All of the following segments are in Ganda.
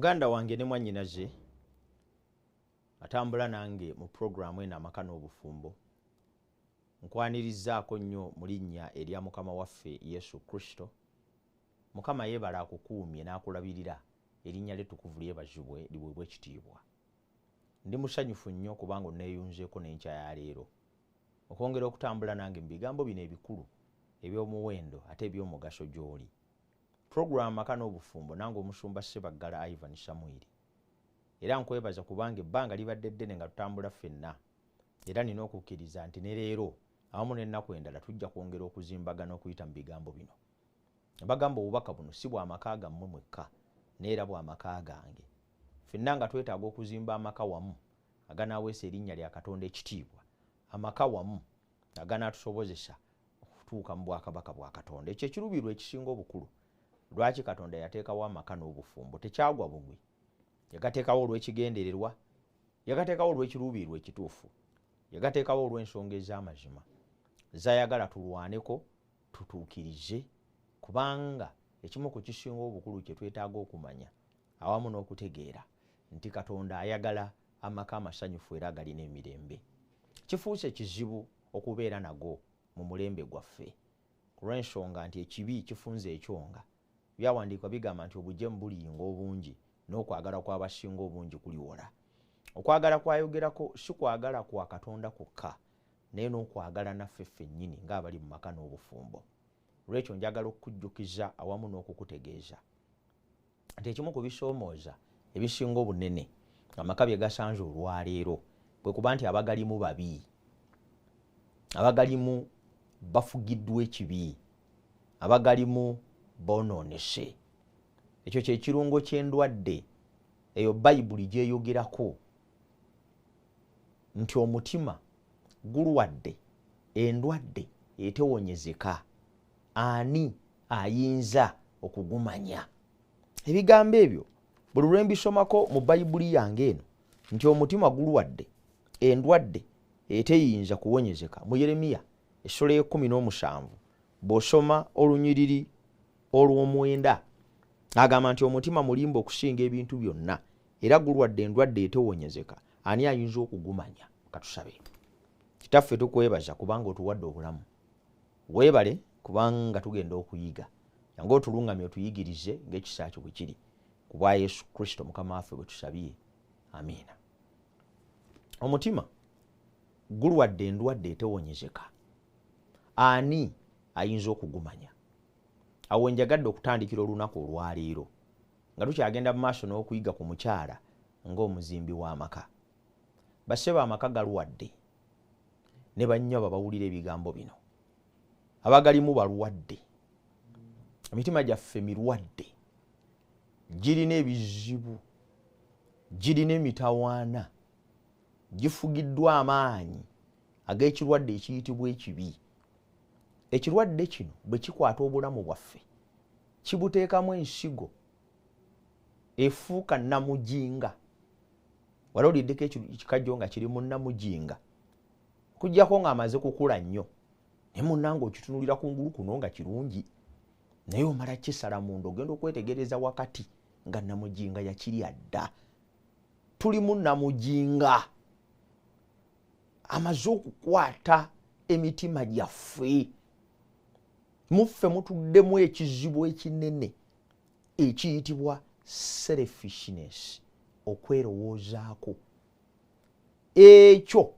Muganda wange ne mwannyinaze atambula nange mu programu eno amaka n'obufumbo. Nkwanirizaako nnyo mu linnya erya Mukama waffe Yesu Kristo. Mukama yeebala akukuumye n'akulabirira, erinnya lye ttukuvu lyebazibwe liweebwe ekitiibwa. Ndi musanyufu nnyo kubanga onneeyunzeeko n'enkya ya leero okwongera okutambula nange mu bigambo bino ebikulu eby'omuwendo ate eby'omugaso gy'oli. Programu amaka n'obufumbo nange omusumba Ssebaggala Ivan Samwiri. Era nkwebaza kubanga ebbanga libadde ddene nga tutambula ffenna. Era nina okukkiriza nti ne leero awamu n'ennaku endala tujja kwongera okuzimbagana okuyita mu bigambo bino. Bagamba obubaka buno si bwa maka gammwe mwekka neera bwa maka gange. Ffenna nga twetaaga okuzimba amaka wamu aganaaweesa erinnya lya Katonda ekitiibwa. Amaka wamu aganaatusobozesa okutuuka mu bwakabaka bwa Katonda. Ekyo ekiruubirirwa ekisinga obukulu. Lwaki Katonda yateekawo amaka n'obufumbo? Tekyagwa bugwi. Yagateekawo olw'ekigendererwa, yagateekawo olw'ekiruubirirwa ekituufu, yagateekawo olw'ensonga ez'amazima z'ayagala tulwaneko tutuukirize, kubanga ekimu ku kisinga obukulu kye twetaaga okumanya awamu n'okutegeera nti Katonda ayagala amaka amasanyufu era agalina emirembe. Kifuuse kizibu okubeera nago mu mulembe gwaffe ku lw'ensonga nti ekibi kifunze ekyonga. Byawandiikwa bigamba nti obugyemu buliyinga obungi n'okwagala kw'abasinga obungi kuliwola. Okwagala kwayogerako si kwagala kwa Katonda kwokka naye n'okwagala naffe ffennyini ng'abali mu maka n'obufumbo. Lwekyo njagala okukujjukiza awamu n'okukutegeeza nti ekimu ku bisoomooza ebisinga obunene amaka bye gasanze olwaleero kwe kuba nti abagalimu babi, abagalimu bafugiddwa ekibi, abagalimu boonoonese. Ekyo kye kirungo ky'endwadde eyo Bayibuli gyeyogerako nti omutima gulwadde, endwadde etewonyezeka, ani ayinza okugumanya? Ebigambo ebyo buli lwe mbisomako mu Bayibuli yange eno nti omutima gulwadde, endwadde eteyinza kuwonyezeka, mu Yeremiya essula y'e17 bw'osoma olunyiriri olw'omwenda agamba nti omutima mulimba okusinga ebintu byonna era gulwadde endwadde etewonyezeka, ani ayinza okugumanya? Katusabe. Kitaffe tukwebaza kubanga otuwadde obulamu. Weebale kubanga tugenda okuyiga. Yange otulungamye otuyigirize ng'ekisa kyo bwe kiri. Ku bwa Yesu Kristo Mukama waffe bwe tusabye. Amiina. Omutima gulwadde endwadde etewonyezeka, ani ayinza okugumanya? Awo njagadde okutandikira olunaku olwaleero nga tukyagenda mu maaso n'okuyiga ku mukyala ng'omuzimbi w'amaka. Bassebe amaka galwadde ne bannyaba bawulira ebigambo bino. Abagalimu balwadde, emitima gyaffe mirwadde, girina ebizibu, girina emitawaana, gifugiddwa amaanyi ag'ekirwadde ekiyitibwa ekibi. Ekirwadde kino bwe kikwata obulamu bwaffe kibuteekamu ensigo, efuuka namujinga. Wali oliddeko ekikajjo nga kiri mu namujinga, kujjako ng'amaze kukula nnyo naye munnanga okitunulira kungulu kuno nga kirungi, naye omala kisala munda ogenda okwetegereza wakati nga namujinga yakirya dda. Tuli mu namujinga amaze okukwata emitima gyaffe. Muffe mutuddemu ekizibu ekinene ekiyitibwa selfishness, okwerowoozaako. Ekyo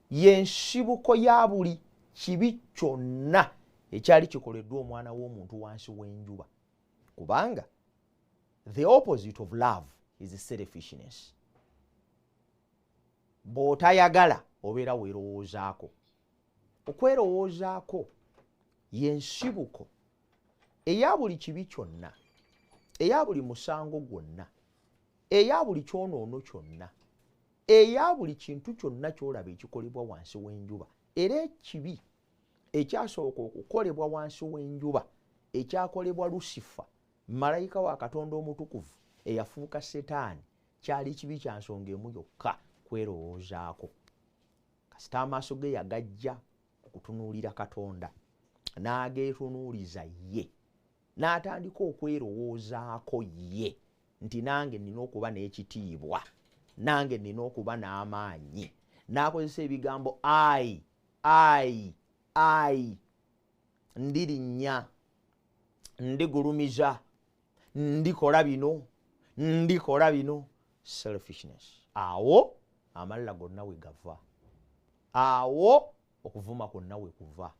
y'ensibuko ya buli kibi kyonna ekyali kikoleddwa omwana w'omuntu wansi w'enjuba, kubanga the opposite of love is selfishness. Bw'otayagala obeera weerowoozaako. Okwerowoozaako y'ensibuko eya buli kibi kyonna, eya buli musango gwonna, eya buli kyonoono kyonna, eya buli kintu kyonna ky'olaba ekikolebwa wansi w'enjuba. Era ekibi ekyasooka okukolebwa wansi w'enjuba ekyakolebwa Lusifa, malayika wa Katonda omutukuvu eyafuuka Setaani, kyali kibi kya nsonga emu yokka, kwerowoozaako. Kasita amaaso ge yagajja okutunuulira Katonda n'ageetunuuliza ye, n'atandika okwerowoozaako ye, nti nange nina okuba n'ekitiibwa, nange nina okuba n'amaanyi, n'akozesa ebigambo I, ndirinnya, ndigulumiza, ndikola bino, selfishness. Awo amalala gonna we gava, awo okuvuma kwonna we kuva,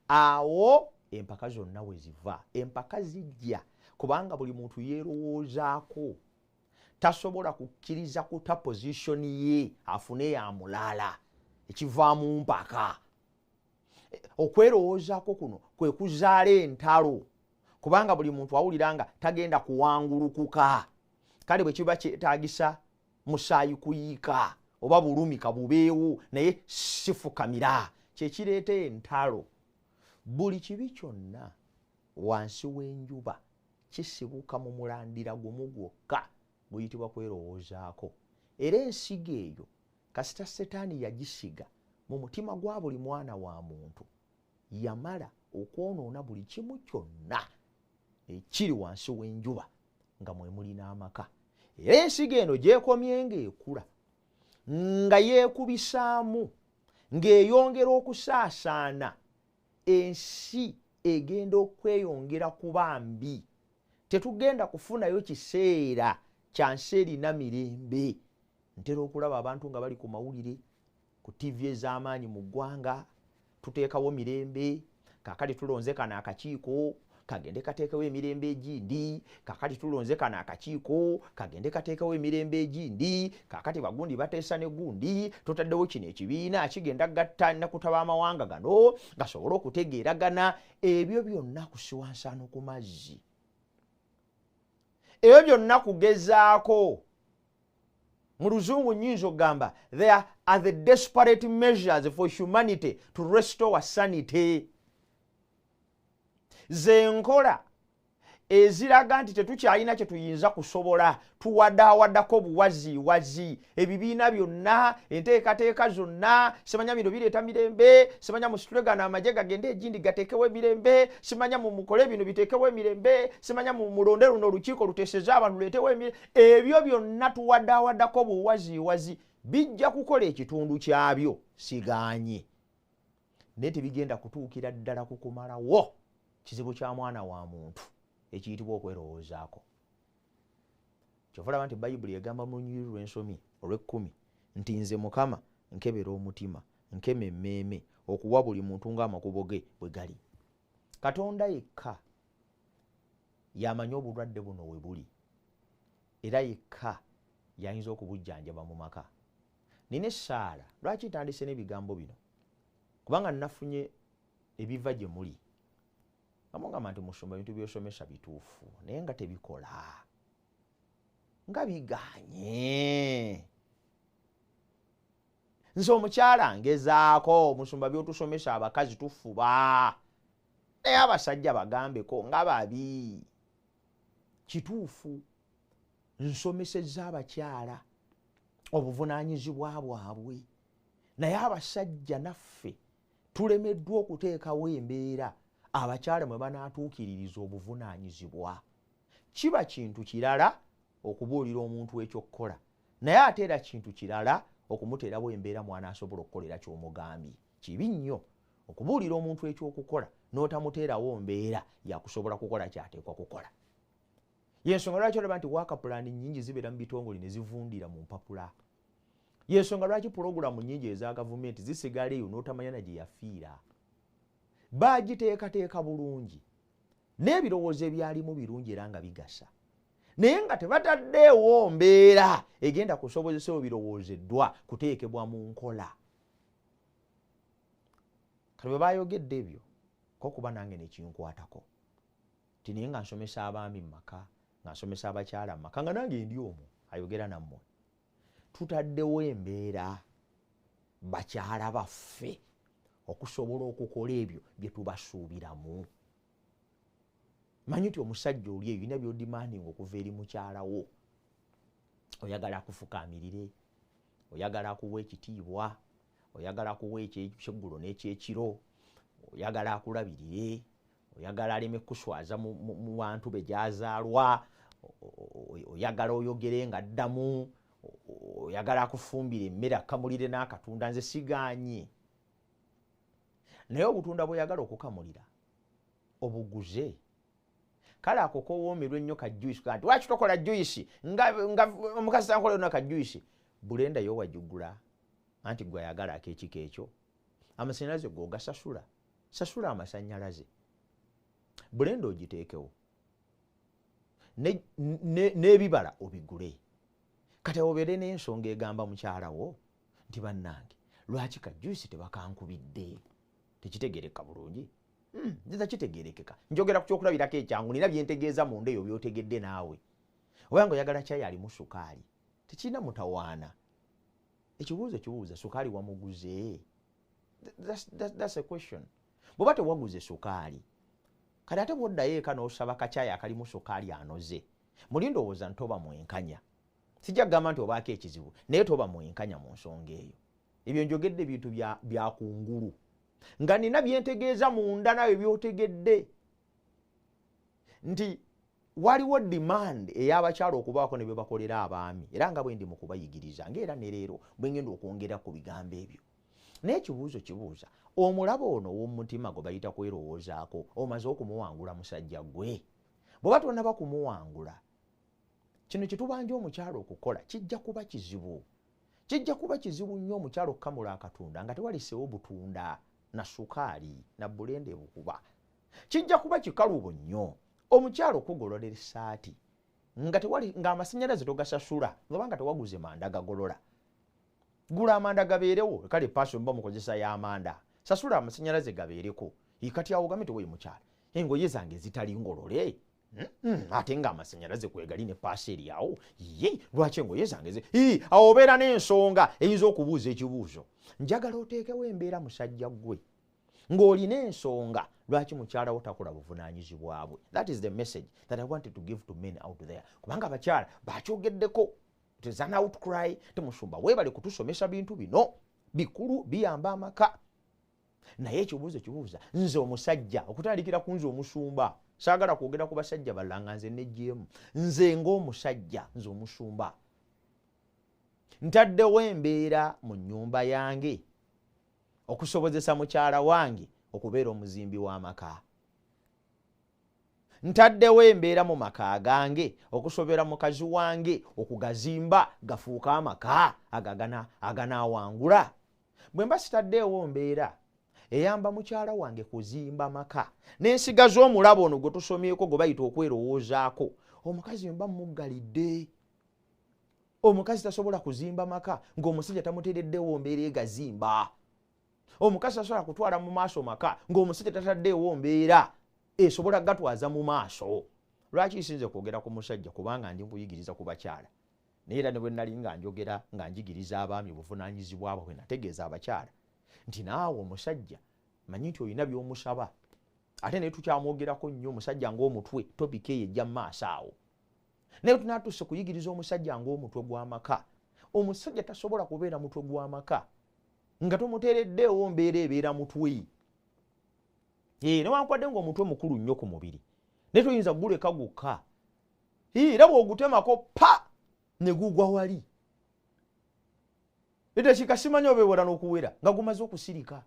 awo empaka zonna we ziva. Empaka zijja kubanga buli muntu yeerowoozaako, tasobola kukkiriza kuta position ye afune ya mulala, ekivaamu mpaka. Okwerowoozaako kuno kwe kuzaala entalo, kubanga buli muntu awulira nga tagenda kuwangulukuka. Kale bwe kiba kyetaagisa musaayi kuyiika oba bulumika bubeewo naye sifukamira, kyekireeta entalo. Buli kibi kyonna wansi w'enjuba kisibuka mu mulandira gumu gwokka, guyitibwa kwerowoozaako. Era ensigo eyo kasita Setaani yagisiga mu mutima gwa buli mwana wa muntu, yamala okwonoona buli kimu kyonna ekiri wansi w'enjuba nga mwe muli n'amaka. Era ensigo eno gyekomye ng'ekula, nga yeekubisaamu, ng'eyongera okusaasaana, ensi egenda okweyongera kuba mbi. Tetugenda kufunayo kiseera kya nsi erina mirembe. Ntera okulaba abantu nga bali ku mawulire, ku TV ez'amaanyi mu ggwanga, tuteekawo mirembe, kaakati tulonze kano akakiiko kagende kateekawo emirembe egindi, kaakati tulonze kano akakiiko kagende kateekawo emirembe egindi, kaakati bagundi bateesa ne gundi, tutaddewo kino ekibiina kigenda gatta nakutaba amawanga gano gasobole okutegeeragana. Ebyo byonna kusiwansano ku mazzi, ebyo byonna kugezaako. Mu Luzungu nnyinza okugamba there are the desperate measures for humanity to restore sanity. Zenkola eziraga nti tetukyalina kye tuyinza kusobola, tuwadaawaddako buwaziwazi. Ebibiina byonna, enteekateeka zonna, simanya bino bireeta mirembe, simanya musitulegana amagye gagende egindi gateekewo emirembe, simanya mukole bino biteekewo emirembe, simanya mulonde luno olukiiko luteeseze abantu luleetewo emirembe. Ebyo byonna tuwadaawaddako buwaziwazi, bijja kukola ekitundu kyabyo, sigaanye. Naye tebigenda kutuukira ddala ku kumalawo kizibu kya mwana wa muntu ekiyitibwa okwerowoozaako. Kyova olaba nti Bayibuli egamba mu Lunyiriri lw'ensomi olw'ekkumi nti nze Mukama nkebera omutima, nkema emmeeme, okuwa buli muntu ng'amakubo ge bwe gali. Katonda yekka y'amanyi obulwadde buno we buli, era yekka y'ayinza okubujjanjaba mu maka. Nina essaala lwaki ntandise n'ebigambo bino, kubanga nafunye ebiva gye muli. Amugamba nti musomba ebintu by'osomesa bituufu naye nga tebikola, nga biganye. Nze omukyala ngezaako, musumba by'otusomesa abakazi tufuba, naye abasajja bagambeko nga babi. Kituufu nsomesezza abakyala obuvunaanyizibwa bwabwe, naye abasajja naffe tulemeddwa okuteekawo embeera abakyala mwe banaatuukiririza obuvunaanyizibwa. Kiba kintu kirala okubuulira omuntu ekyokkola, naye ate era kintu kirala okumuteerawo embeera mw'anaasobola okukolera ky'omugambye. Kibi nnyo okubuulira omuntu ekyokukola n'otamuteerawo mbeera yakusobola kukola ky'ateekwa kukola. Y'ensonga lwaki olaba nti waakapulaani nnyingi zibeera mu bitongole ne zivundira mu mpapula. Y'ensonga lwaki pulogulamu nnyingi eza gavumenti zisigala eyo n'otamanya na gye yafiira. Baagiteekateeka bulungi, n'ebirowoozo ebyalimu birungi era nga bigasa, naye nga tebataddeewo mbeera egenda kusobozesa ebirowoozeddwa kuteekebwa mu nkola. Kale bwe baayogedde ebyo kokuba nange nekinkwatako ti naye nga nsomesa abaami mu maka, nga nsomesa abakyala mu maka, nga nange ndi omwo ayogera nammwe. Tutaddewo embeera bakyala baffe okusobola okukola ebyo bye tubasuubiramu. Manyi nti omusajja oli eyo yina by'odimandinga okuva eri mukyala wo. Oyagala akufukaamirire, oyagala akuwa ekitiibwa, oyagala akuwa ekyeggulo n'ekyekiro, oyagala akulabirire, oyagala aleme kuswaza mu bantu be gy'azaalwa, oyagala oyogere nga addamu, oyagala akufumbire emmere akamulire n'akatunda, nze siganye. Naye obutunda bw'oyagala okukamulira obuguze. Kale ako kowoomerwa ennyo ka juice kanti lwaki tokola juice nga omukazi tankola yonna ka juice. Bulenda yo wajugula anti gwe ayagala akeekiko ekyo. Amasannyalaze g'ogasasula, sasula amasannyalaze. Bulenda ogiteekewo n'ebibala obigule. Kati obeere n'ensonga egamba mukyala wo nti bannange lwaki ka juice tebakankubidde. Tekitegereka bulungi. Nziza kitegerekeka. Njogera ku kyokulabirako ekyangu, nina byentegeeza munda eyo by'otegedde naawe. Oba ng'oyagala caayi alimu sukaali, tekirina mutawaana. Ekibuuzo kibuuza sukaali wamuguze? That's a question. Bw'oba tewaguze sukaali, kati ate bw'oddayo eka n'osaba kacaayi akalimu sukaali anoze, muli ndowooza ntoba mwenkanya. Sijja kugamba nti obaako ekizibu, naye toba mwenkanya mu nsonga eyo. Ebyo njogedde bintu bya kungulu. Nga nina byentegeeza munda nawe by'otegedde nti waliwo demand ey'abakyala okubaako ne bye bakolera abaami, era nga bwe ndi mu kubayigiriza ng'era ne leero bwe ngenda okwongera ku bigambo ebyo. Naye ekibuuzo kibuuza, omulaba ono ow'omutima gwe bayita kwerowoozaako omaze okumuwangula musajja gwe? Bw'oba tonnaba kumuwangula, kino kye tubanja omukyala okukola kijja kuba kizibu. Kijja kuba kizibu nnyo omukyala okukamula akatunda nga tewaliseewo butunda na sukaali na bulenda ebukuba. Kijja kuba kikalubo nnyo omukyala okugololera essaati nga amasannyalaze togasasula ng'obanga tewaguze manda gagolola. Gula amanda gabeerewo, kale passion mba mukozesa y'amanda, sasula amasannyalaze gabeereko. Kati awo gamete woyi mukyala, engoye zange zitali ngolole. Ate nga amasannyalaze kwegali ne paasi eri awo, ye lwaki engoye zange awo obeera n'ensonga eyinza okubuuza ekibuuzo. Njagala oteekewo embeera musajja gwe ng'olina ensonga lwaki mukyala wo takola buvunaanyizibwa bwe. That is the message that I wanted to give to men out there. Kubanga abakyala bakyogeddeko. It is an outcry. Temusumba weebale kutusomesa bintu bino bikulu biyamba amaka. Naye ekibuuzo kibuuza, nze omusajja okutandikira ku nze omusumba, saagala kwogera ku basajja balala nga nze nejjeemu, nze ng'omusajja, nze omusumba ntaddewo embeera mu nnyumba yange okusobozesa mukyala wange okubeera omuzimbi w'amaka. Ntaddewo embeera mu maka gange okusobera mukazi wange okugazimba gafuuka amaka aganaawangula. Bwe mba sitaddeewo mbeera eyamba mukyala wange kuzimba maka n'ensigaza omulabo ono gwe tusomyeko gwe bayita okwerowoozaako, omukazi mba muggalidde. Omukazi tasobola kuzimba maka ng'omusajja tamuteereddewo mbeera egazimba. Omukazi tasobola kutwala mu maaso maka ng'omusajja tataddeewo mbeera esobola gatwaza mu maaso. Lwaki nsinze kwogera ku musajja? Kubanga ndi nkuyigiriza ku bakyala. Naye era ne bwe nnali nga njogera nga njigiriza abaami obuvunaanyizibwa bwe nategeeza abakyala nti naawe omusajja manyi nti olina by'omusaba. Ate naye tukyamwogerako nnyo omusajja ng'omutwe, topika eyo ejja mu maaso awo. Naye tunaatuse kuyigiriza omusajja ng'omutwe gw'amaka. Omusajja tasobola kubeera mutwe gw'amaka nga tomuteereddeewo mbeera ebeera mutwe. Newankubadde ng'omutwe mukulu nnyo ku mubiri, naye toyinza guleka gukka. Era bw'ogutemako pa ne gugwa wali. Edakiika simanyi obeewera n'okuwera nga gumaze okusirika.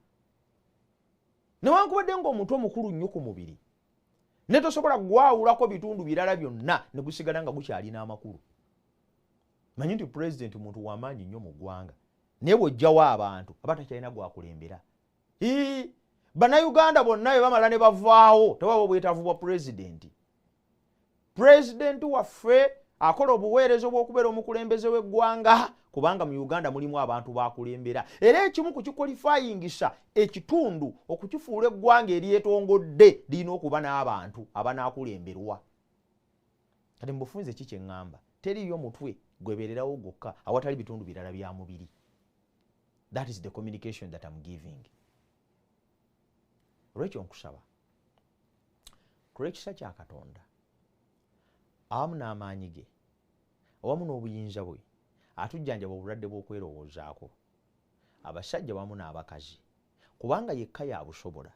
Newankubadde ng'omutwe mukulu nnyo ku mubiri, naye tosobola gwawulako bitundu birala byonna ne gusigala nga gukyalina amakulu. Manyi nti pulezidenti muntu w'amaanyi nnyo mu ggwanga, naye bw'ojjawo abantu aba takyalina gwakulembera. Bannayuganda bonna bwe bamala ne bavaawo tewaba bwetaavu bwa pulezidenti. Pulezidenti waffe akola obuweereza obw'okubeera omukulembeze w'eggwanga, kubanga mu Uganda mulimu abantu bakulembera. Era ekimu ku kikwalifayingisa ekitundu okukifuula eggwanga eryetongodde lirina okuba n'abantu abanaakulemberwa. Kati mubufunze ki kye ŋŋamba? Teriyo mutwe gwebeererawo gwokka awatali bitundu birala bya mubiri. That is the communication that I'm giving. Olwekyo nkusaba ku lw'ekisa kya Katonda awamu n'amaanyi ge awamu n'obuyinza bwe atujjanjaba obulwadde bw'okwerowoozaako, abasajja wamu n'abakazi, kubanga yekka yabusobola,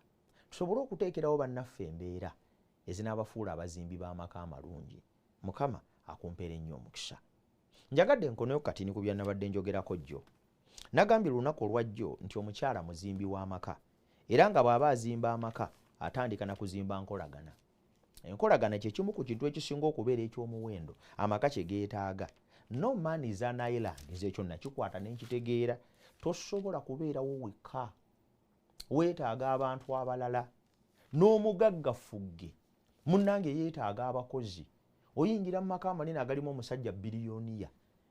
tusobole okuteekerawo bannaffe embeera ezinaabafuula abazimbi b'amaka amalungi Mukama akumpeera ennyo omukisa. Njagadde nkoneyo kati ni ku bya nabadde njogerako jjo. Nagambye lunaku olwajjo nti omukyala muzimbi w'amaka era nga bw'aba azimba amaka atandika na kuzimba nkolagana. Enkolagana kye kimu ku kintu ekisinga okubeera eky'omuwendo amaka kye geetaaga. No man is an island. Nze ekyo nakikwata ne nkitegeera. Tosobola kubeerawo wekka. Weetaaga abantu abalala. N'omugaggafugge munnange yeetaaga abakozi. Oyingira mu maka amanene agalimu omusajja biliyoniya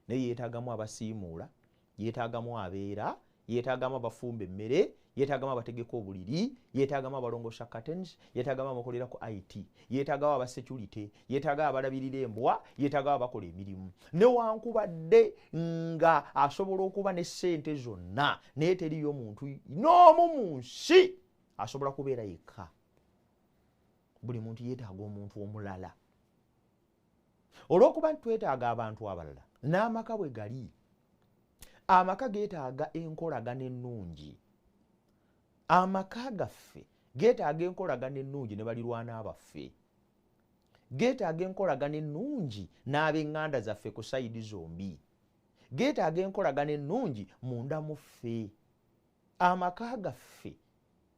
naye yeetaagamu abasiimuula, yeetaagamu abeera, yeetaagamu abafumba emmere, yeetaagamu abategeka obuliri, yeetaagamu abalongoosa curtains, yeetaagamu abakolera ku IT, yeetaagamu aba security, yeetaagamu abalabirira embwa, yeetaagamu abakola emirimu. Newankubadde nga asobola okuba ne ssente zonna naye teriyo muntu n'omu mu nsi asobola kubeera yekka. Buli muntu yeetaaga omuntu omulala. Olw'okuba twetaaga abantu abalala n'amaka bwe gali, amaka geetaaga enkolagana ennungi. Amaka gaffe geetaaga enkolagana ennungi ne balirwana baffe. Geetaaga enkolagana ennungi n'ab'eŋŋanda zaffe ku sayidi zombi. Geetaaga enkolagana ennungi munda mu ffe. Amaka gaffe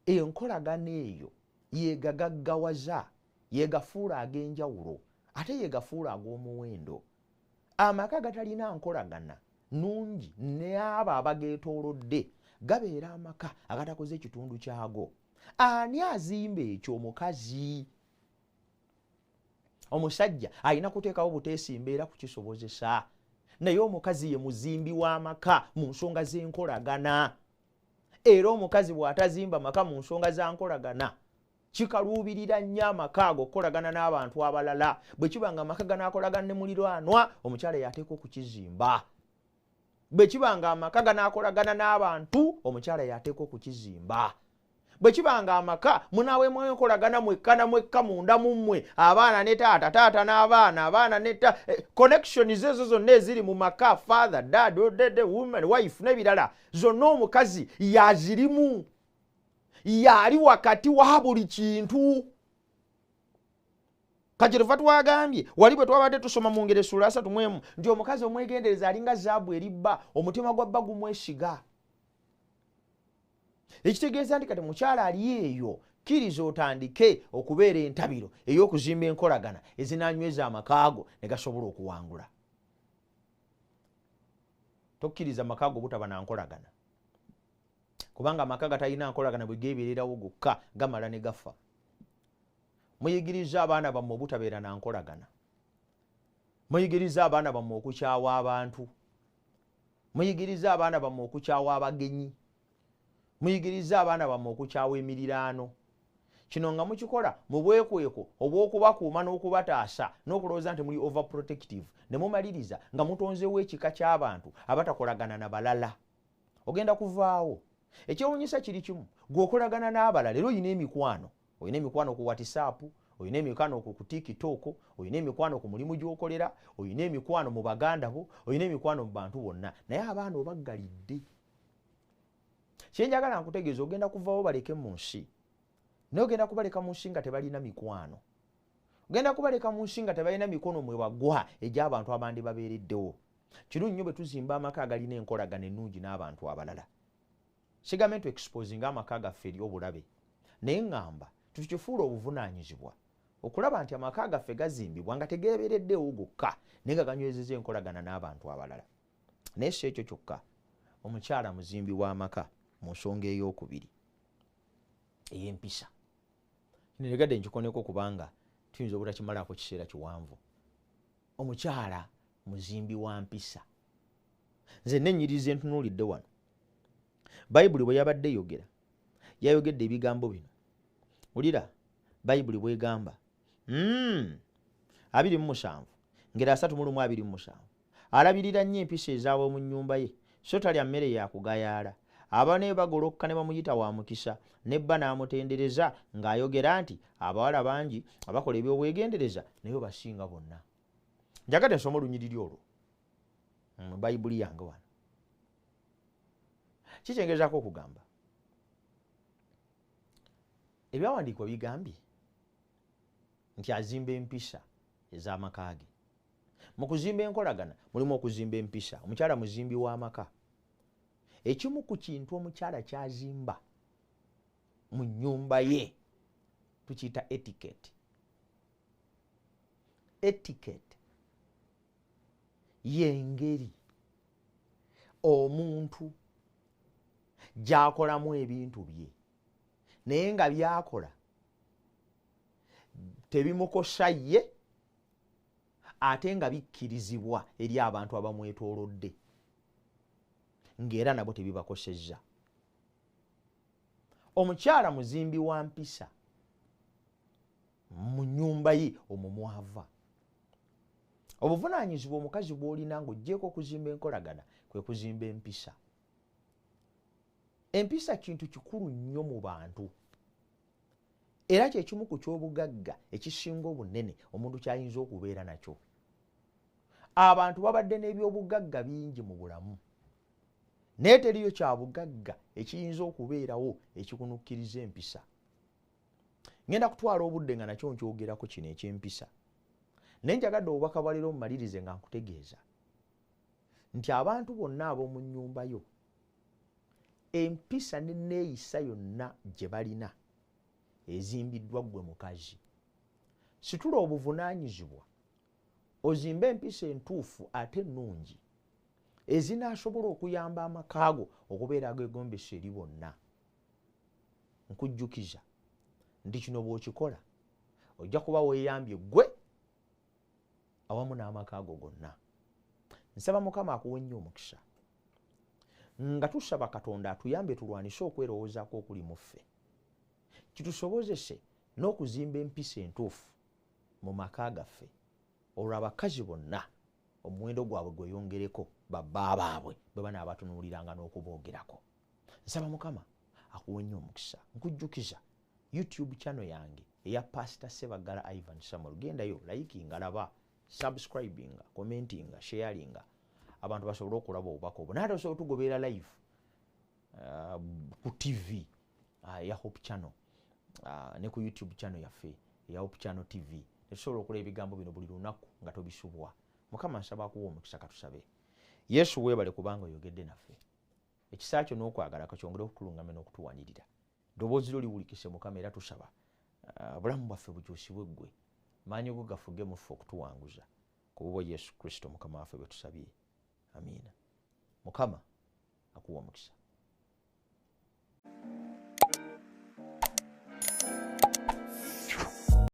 enkolagana eyo yegagaggawaza, yegafuula ag'enjawulo ate yegafuula ag'omuwendo. Amaka gatalina nkolagana nungi ne abo abageetoolodde gabeera amaka agatakoze ekitundu kyago. Ani azimba ekyo? Omukazi. Omusajja alina kuteekawo buteesi mbeera kukisobozesa. Naye omukazi ye muzimbi w'amaka mu nsonga z'enkolagana. Era omukazi bw'atazimba maka mu nsonga za nkolagana kikaluubirira nnyo amaka ago okukolagana n'abantu abalala. Bwe kiba nga amaka ganaakolagana ne muliraanwa, omukyala yateeka okukizimba. Bwe kiba nga amaka ganaakolagana n'abantu, omukyala yateeka okukizimba. Bwe kiba nga amaka munaaweemu enkolagana mwekka na mwekka munda mu mmwe, abaana ne taata, taata n'abaana, abaana ne connections ezo zonna eziri mu maka, father, dad, woman, wife n'ebirala, zonna omukazi yazirimu. Yali wakati wa buli kintu. Kajeruva twagambye wali bwe twabadde tusoma mu ngero essula 3 nti omukazi omwegendereza alinga zaabu eribba, omutima gwa bba gumwesiga. Ekitegeeza nti kati mukyala ali eyo kkiriza otandike okubeera entabiro ey'okuzimba enkolagana ezinaanyweza amakaago ne gasobola okuwangula. Tokkiriza amakaago obutaba na nkolagana. Kubanga amaka gatalina nkolagana bwe geebeererawo gokka gamala ne gafa. Muyigiriza abaana bammwe obutabeera na nkolagana. Muyigiriza abaana bammwe okukyawa abantu. Muyigiriza abaana bammwe okukyawa abagenyi. Muyigiriza abaana bammwe okukyawa emiriraano. Kino nga mukikola mu bwekweko obw'okubakuuma n'okubataasa n'okulowooza nti muli overprotective ne mumaliriza nga mutonzeewo ekika ky'abantu abatakolagana na balala. Ogenda kuvaawo. Ekyewuunyisa kiri kimu, gw'okolagana n'abalala era oyina emikwano. Oyina emikwano ku WhatsApp, oyina emikwano ku TikTok, oyina emikwano ku mulimu gy'okolera, oyina emikwano mu baganda bo, oyina emikwano mu bantu bonna. Naye abaana obaggalidde. Kye njagala nkutegeeza ogenda kuvaawo baleke mu nsi. Naye ogenda kubaleka mu nsi nga tebalina mikwano. Ogenda kubaleka mu nsi nga tebalina mikono mwe bagwa egy'abantu abandi babeereddewo. Kino nnyo bwe tuzimba amaka agalina enkolagana ennungi n'abantu abalala. Sigamye tu exposing amaka gaffe eri obulabe. Naye ngamba tukifuula obuvunaanyizibwa okulaba nti amaka gaffe gazimbibwa nga tegeebeereddewo gokka naye nga ganywezezza enkolagana n'abantu abalala. Naye si ekyo kyokka, omukyala muzimbi w'amaka mu nsonga ey'okubiri ey'empisa. Negadde nkikoneko kubanga tuyinza obutakimalako kiseera kiwanvu. Omukyala muzimbi wa mpisa. Nze nennyiriza entunuulidde wano. Bayibuli bwe yabadde yogera yayogedde ebigambo bino. Ulira Bayibuli bwegamba 27 ngero 3:27 alabirira nnyo empisa ez'ab'omu nnyumba ye so talya mmere yakugayaala. Abaana bagolokka ne bamuyita wa mukisa nebba n'amutendereza ng'ayogera nti abawala bangi abakola eby'obwegendereza naye basinga bonna. Njagadde nsoma olunyiriri olwo mu Bayibuli yange wano. Kikyengezaako okugamba ebyawandiikibwa bigambye nti azimba empisa ez'amaka ge. mu kuzimba enkolagana mulimu okuzimba empisa. Omukyala muzimbi w'amaka. Ekimu ku kintu omukyala kyazimba mu nnyumba ye tukiyita etiquette. Etiquette y'engeri omuntu gy'akolamu ebintu bye naye nga byakola tebimukosa ye ate nga bikkirizibwa eri abantu abamwetoolodde ng'era nabo tebibakosezza. Omukyala muzimbi wa mpisa mu nnyumba ye omwo mwava. Obuvunaanyizibwa omukazi bw'olina ng'oggyeko okuzimba enkolagana kwe kuzimba empisa. Empisa kintu kikulu nnyo mu bantu era kyekimu ku ky'obugagga ekisinga obunene omuntu kyayinza okubeera nakyo. Abantu babadde n'ebyobugagga bingi mu bulamu naye teriyo kya bugagga ekiyinza okubeerawo ekikunukkiriza empisa. Ngenda kutwala obudde nga nakyo nkyogerako kino eky'empisa naye njagadde obubaka bwa leero mmalirize nga nkutegeeza nti abantu bonna ab'omu nnyumba yo empisa n'enneeyisa yonna gye balina ezimbiddwa ggwe mukazi. Situla obuvunaanyizibwa ozimbe empisa entuufu ate ennungi ezinaasobola okuyamba amaka go okubeera ageegombesa eri bonna. Nkujjukiza nti kino bw'okikola ojja kuba weeyambye ggwe awamu n'amaka go gonna. Nsaba Mukama akuwe nnyo omukisa nga tusaba Katonda atuyambe tulwanise okwerowoozaako okuli mu ffe, kitusobozese n'okuzimba empisa entuufu mu maka gaffe olwo abakazi bonna omuwendo gwabwe gweyongereko babba baabwe bwe banaabatunuuliranga n'okuboogerako. Nsaba Mukama akuwe nnyo omukisa. Nkujjukiza YouTube channel yange eya Pastor Sebagala Ivan Samuel. Gendayo likinga, laba, subscribinga, commentinga, sharinga abantu basobole okulaba obubaka obwo. Naate osobola tugoberera live ku TV ya Hope Channel ne ku YouTube channel yaffe eya Hope Channel TV. Tusobola okulaba ebigambo bino buli lunaku nga tobisubwa. Mukama nsaba akuwa omukisa. Katusabe. Yesu weebale kubanga oyogedde naffe. Ekisa kyo n'okwagala kakyongere okutulungamya n'okutuwanirira. Ddoboozi lyo liwulikise Mukama era tusaba obulamu bwaffe bukyusibwe ggwe. Maanyi go gafuge mu ffe okutuwanguza. Ku bubwo Yesu Kristo Mukama waffe bwe tusabye. Amiina. Mukama akuwa omukisa.